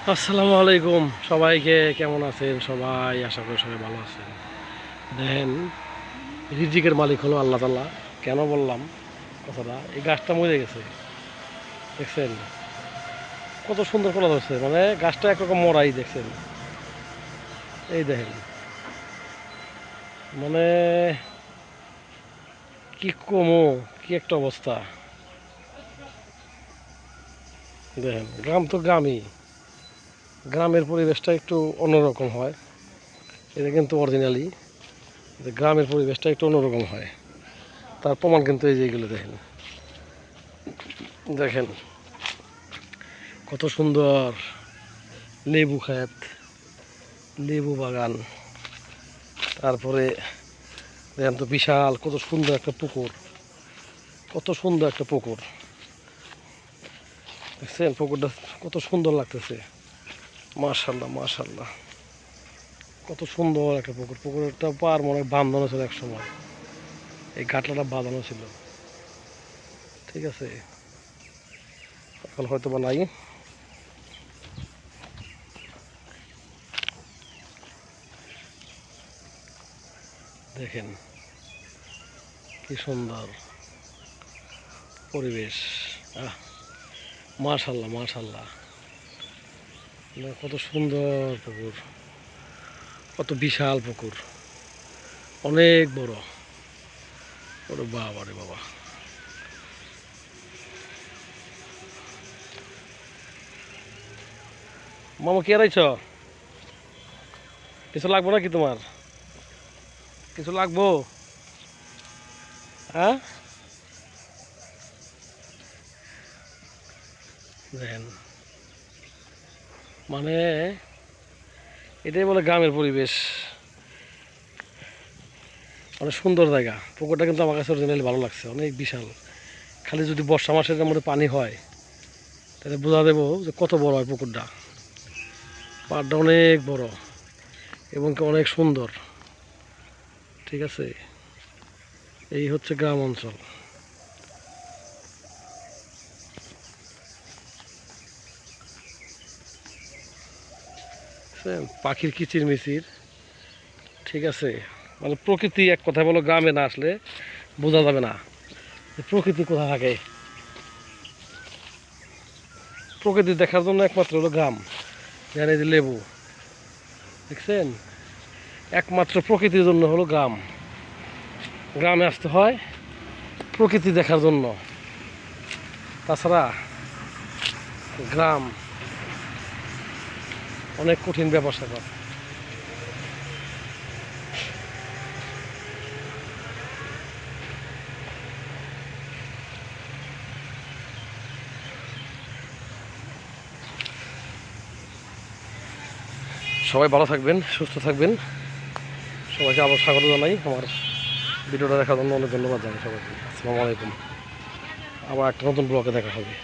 আসসালামু আলাইকুম সবাইকে, কেমন আছেন সবাই? আশা করি সবাই ভালো আছেন। দেখেন, রিজিকের মালিক হলো আল্লাহ তাআলা। কেন বললাম কথাটা? এই গাছটা মরে গেছে, দেখছেন কত সুন্দর ফল ধরছে, মানে গাছটা একরকম মরাই, দেখছেন এই দেখেন, মানে কি কমো, কি একটা অবস্থা। দেখেন, গ্রাম তো গ্রামই, গ্রামের পরিবেশটা একটু অন্যরকম হয়। এটা কিন্তু অরিজিনালি গ্রামের পরিবেশটা একটু অন্যরকম হয়, তার প্রমাণ কিন্তু এই যে এইগুলো দেখেন। দেখেন কত সুন্দর লেবু ক্ষেত, লেবু বাগান, তারপরে দেখেন তো বিশাল কত সুন্দর একটা পুকুর, কত সুন্দর একটা পুকুর, দেখছেন পুকুরটা কত সুন্দর লাগতেছে। মাশাল্লাহ মাশাল্লাহ, কত সুন্দর একটা পুকুর। পুকুরটা পার মনে হয় বাঁধানো ছিল এক সময়, এই গাটলাটা বাঁধানো ছিল, ঠিক আছে, এখন হয়তো বা নাই। দেখেন কি সুন্দর পরিবেশ। আহ, মাশাল্লাহ মাশাল্লাহ, কত সুন্দর পুকুর, কত বিশাল পুকুর, অনেক বড়। ওরে বাবা রে বাবা, মামা কি আড়াইছ? কিছু লাগবো নাকি তোমার? কিছু লাগবো? হ্যাঁ, দেখেন মানে এটাই বলে গ্রামের পরিবেশ। অনেক সুন্দর জায়গা, পুকুরটা কিন্তু আমার কাছে অরিজিনালি ভালো লাগছে, অনেক বিশাল। খালি যদি বর্ষা মাসের মধ্যে পানি হয় তাহলে বোঝা দেবো যে কত বড় হয় পুকুরটা। পাড়টা অনেক বড় এবং কি অনেক সুন্দর, ঠিক আছে। এই হচ্ছে গ্রাম অঞ্চল। বুঝছেন? পাখির কিচিরমিচির, ঠিক আছে, মানে প্রকৃতি এক কথা বলো, গ্রামে না আসলে বোঝা যাবে না যে প্রকৃতি কোথায় থাকে। প্রকৃতি দেখার জন্য একমাত্র হলো গ্রাম। যেন এই যে লেবু, দেখছেন, একমাত্র প্রকৃতির জন্য হলো গ্রাম। গ্রামে আসতে হয় প্রকৃতি দেখার জন্য, তাছাড়া গ্রাম অনেক কঠিন ব্যাপার স্যাপার। সবাই ভালো থাকবেন, সুস্থ থাকবেন। সবাইকে আবার স্বাগত জানাই, আমার ভিডিওটা দেখার জন্য অনেক ধন্যবাদ জানাই সবাইকে। আসসালামু আলাইকুম, আবার একটা নতুন ব্লগে দেখা হবে।